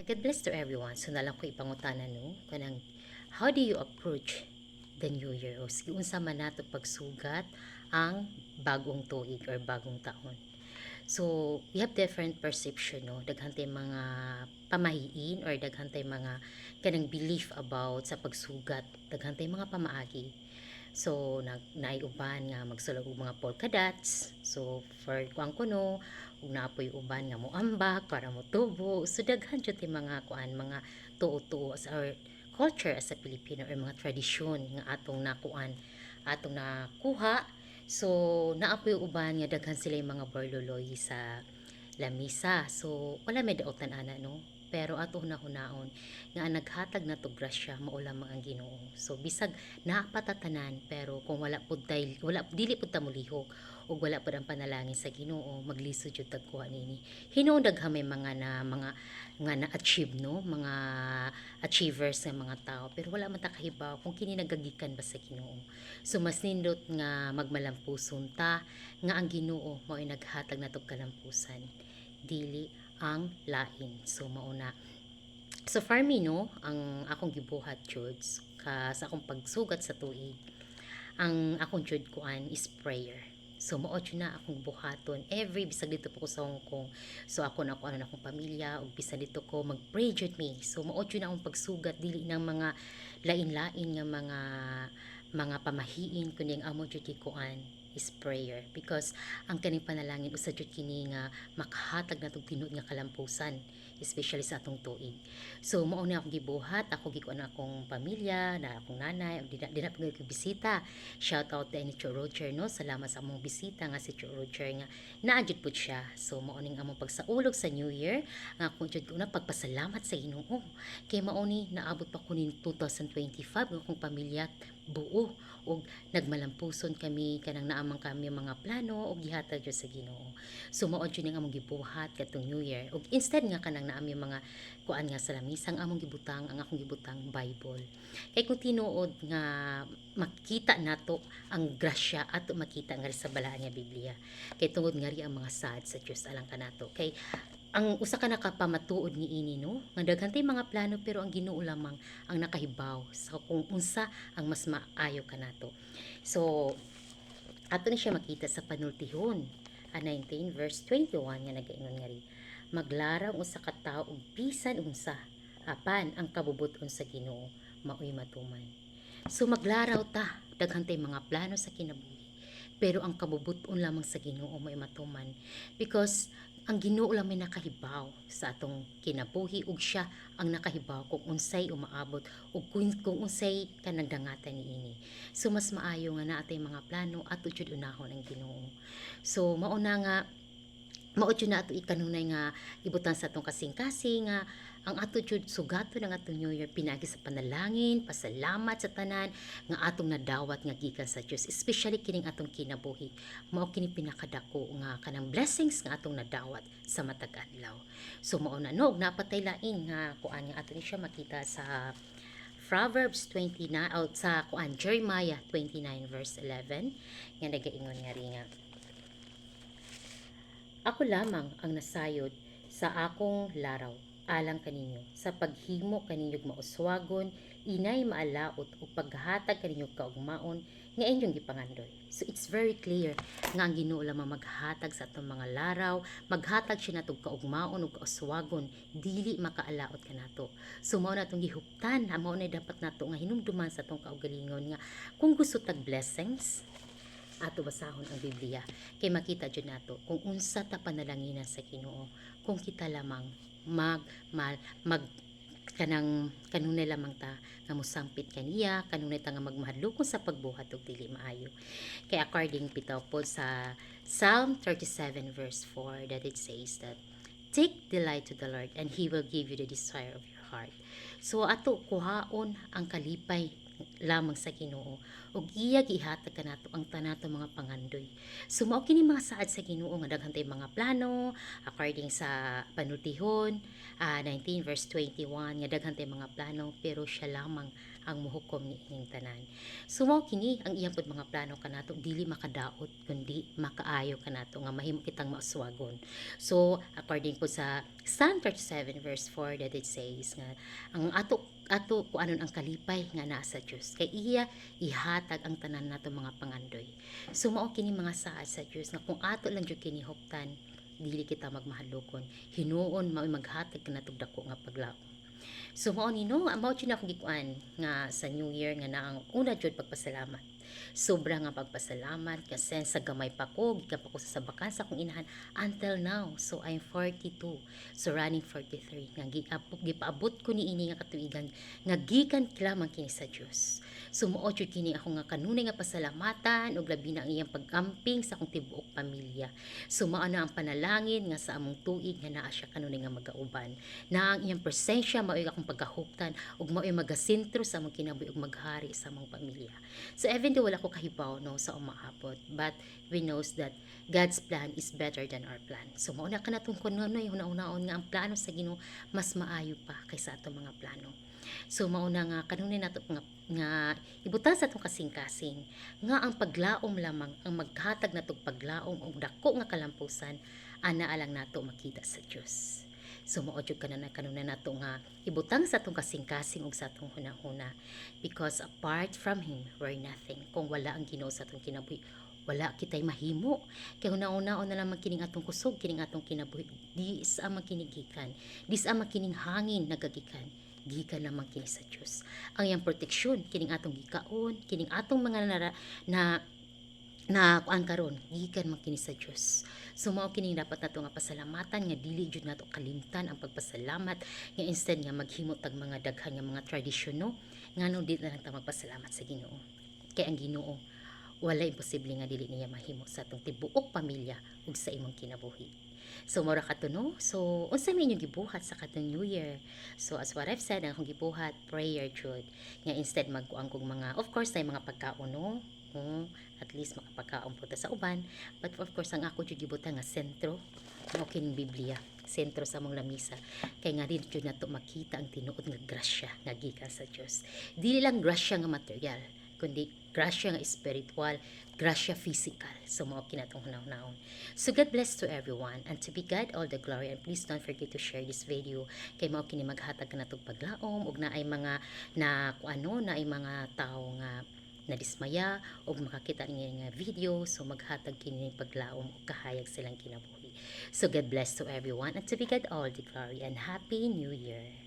God bless to everyone. So nalang ko ipangutana no kanang how do you approach the new year o sige unsa man nato pagsugat ang bagong tuig or bagong taon. So we have different perception no daghan tay mga pamahiin or daghan tay mga kanang belief about sa pagsugat daghan tay mga pamaagi. So, naiuban nga magsulog og mga polka dots. So, for kuang kuno, ug naapoy uban nga moambak para motubo. So, daghan jud mga kuan, mga tuo-tuo as our culture as a Filipino or mga tradisyon nga atong nakuan, atong nakuha. So, naapoy uban nga daghan sila yung mga borloloy sa lamisa. So, wala may daotan ana no. Pero ato hunahunaon nga ang naghatag na to grasya mao lamang ang Ginoo. So bisag napatatanan pero kung wala pud wala dili pud ta molihok ug wala pud ang panalangin sa Ginoo maglisod jud tagkuha nini. Hinuon daghan may mga nga na-achieve no, mga achievers nga mga tao pero wala man ta kahibaw kung kini nagagikan ba sa Ginoo. So mas nindot nga magmalampuson ta nga ang Ginoo mao naghatag nato kalampusan dili ang lain. So mauna. So for me no, ang akong gibuhat jud sa akong pagsugat sa tuig, ang akong jud kuan is prayer. So mao jud na akong buhaton every bisag dito po ko sa Hong Kong. So ako na ano na akong pamilya ug bisan dito ko mag-pray jud me. So mao jud na akong pagsugat dili ng mga lain-lain nga mga pamahiin kundi ang amo jud kuan is prayer because ang kaning panalangin usa jud kini nga makahatag natong tinuod nga kalampusan especially sa atong tuig. So mao na akong gibuhat, ako gikuan akong pamilya, na akong nanay, ug dina pagay ko bisita. Shout out ni Cho Roger no, salamat sa among bisita nga si Cho Roger nga naadjud pud siya. So mao ning among pagsaulog sa New Year, nga akong jud una pagpasalamat sa Ginoo. Kay mao ni naabot pa ko ning 2025 nga akong pamilya buo ug nagmalampuson kami kanang naamang kami mga plano ug gihatag jud sa Ginoo. So mao jud ang among gibuhat katong New Year. Ug instead nga kanang naami mga kuan nga sa lamisang among gibutang ang akong gibutang Bible. Kay kung tinuod nga makita nato ang grasya ato makita nga sa balaan nga Biblia. Kay tungod nga ri ang mga saad sa Dios alang kanato. Kay ang usa ka nakapamatuod ni ini no nga daghan tay mga plano pero ang Ginoo lamang ang nakahibaw sa kung unsa ang mas maayo kanato. So ato ni siya makita sa panultihon 19 verse 21 nga nagaingon nga ri maglaraw usa ka tawo og bisan unsa apan ang kabubuton sa Ginoo maoy matuman. So maglaraw ta daghan tay mga plano sa kinabuhi pero ang kabubuton lamang sa Ginoo maoy matuman because ang Ginoo lang may nakahibaw sa atong kinabuhi ug siya ang nakahibaw kung unsay umaabot ug kung unsay kanang dangatan niini. So mas maayo nga naatay mga plano ato jud unahon ang Ginoo. So mao na nga mao jud na ato ikanunay nga ibutan sa atong kasing-kasing nga ang ato jud sugaton ang atong New Year pinagi sa panalangin, pasalamat sa tanan nga atong nadawat nga gikan sa Dios, especially kining atong kinabuhi. Mao kini pinakadako nga kanang blessings nga atong nadawat sa matag adlaw. So mao na no, napatay lain nga kuan nga ato ni siya makita sa Proverbs 29 out sa kuan Jeremiah 29 verse 11 nga nagaingon nga ri nga ako lamang ang nasayod sa akong laraw alang kaninyo sa paghimo kaninyog mauswagon inay maalaot ug paghatag kaninyog kaugmaon nga inyong gipangandoy. So it's very clear nga ang Ginoo lamang maghatag sa atong mga laraw, maghatag siya natong kaugmaon ug kauswagon dili makaalaot kanato. So mao na atong gihuptan, mao na dapat nato nga hinumduman sa atong kaugalingon nga kung gusto tag blessings ato basahon ang Biblia kay makita jud nato kung unsa ta panalangina sa Ginoo kung kita lamang mag kanunay lamang ta nga mosampit kaniya kanunay ta nga magmahadlokon sa pagbuhat ug dili maayo kay according pitaw po sa Psalm 37 verse 4 that it says that take delight to the Lord and He will give you the desire of your heart. So ato kuhaon ang kalipay lamang sa Ginoo ug iya gihatag kanato ang tanato mga pangandoy. So mao kini mga saad sa Ginoo nga daghan tay mga plano according sa panultihon 19 verse 21 nga daghan tay mga plano pero siya lamang ang muhukom ni ining tanan. So mao kini ang iyang pud mga plano kanato dili makadaot kundi makaayo kanato nga mahimo kitang mauswagon. So according po sa Psalm 37 verse 4 that it says nga ang ato kuanon ang kalipay nga naa sa Dios kay iya ihatag ang tanan nato mga pangandoy. So mao kini mga saad sa Dios nga kung ato lang jud kini huptan dili kita magmahalukon hinuon mao maghatag kanatog dako nga paglaom. So mao ni no, mao jud akong gikuan nga sa New Year nga naang una jud pagpasalamat. Sobra nga pagpasalamat kasi sa gamay pa ko, gikan pa ko sa bakansa kong inahan until now. So I'm 42. So running 43 nga gipaabot ko ni ini nga katuigan nga gikan lamang kini sa Dios. So mao jud kini ako nga kanunay nga pasalamatan ug labi na ang iyang pag-amping sa akong tibuok pamilya. So mao na ang panalangin nga sa among tuig nga naa siya kanunay nga magauban. Na ang iyang presensya mao akong pagkahuptan ug mao magasentro sa among kinabuhi ug maghari sa among pamilya. So even though wala ko kahibaw no sa umaabot, but we knows that God's plan is better than our plan. So mao na kanatong kunoy una-unaon nga ang plano sa Ginoo mas maayo pa kaysa ato mga plano. So mao na nga kanunay nato nga ibutang sa atong kasing-kasing nga ang paglaom lamang ang maghatag natong paglaom og dako nga kalampusan ana alang nato makita sa Dios. So mao jud kanunay nato nga ibutang sa atong kasing-kasing ug sa atong hunahuna because apart from him we're nothing. Kung wala ang Ginoo sa atong kinabuhi wala kitay mahimo kay una-una na lang kining atong kusog kining atong kinabuhi di sa makinigikan di sa makining hangin nagagikan gikan lamang kini sa Dios. Ang iyang proteksyon kining atong gikaon, kining atong mga na kuan karon gikan man kini sa Dios. So mao kini dapat nato nga pasalamatan nga dili jud nato kalimtan ang pagpasalamat nga instead nga maghimo tag mga daghan nga mga tradisyon no ngano di na lang ta magpasalamat sa Ginoo. Kay ang Ginoo wala imposible nga dili niya mahimo sa atong tibuok pamilya ug sa imong kinabuhi. So mora ka to no. So unsa may inyong gibuhat sa katong New Year? So as what I've said, ang akong gibuhat prayer jud nga instead magkuang kog mga of course ay mga pagkaon no. At least makapagkaon po ta sa uban, but of course ang ako jud gibutang nga sentro mao kining Biblia, sentro sa among lamisa kay nga rin jud nato makita ang tinuod nga grasya nga gikan sa Dios. Dili lang grasya nga material, kundi grasya nga spiritual, grasya physical. So mao kinatong hunahunahon. So God bless to everyone and to be God all the glory, and please don't forget to share this video kay mao kini maghatag kanatong paglaom ug naay mga na kuano naay mga tawo nga nadismaya o makakita niya nga video so maghatag kini paglaom o kahayag silang kinabuhi. So God bless to everyone and to be God all the glory and Happy New Year.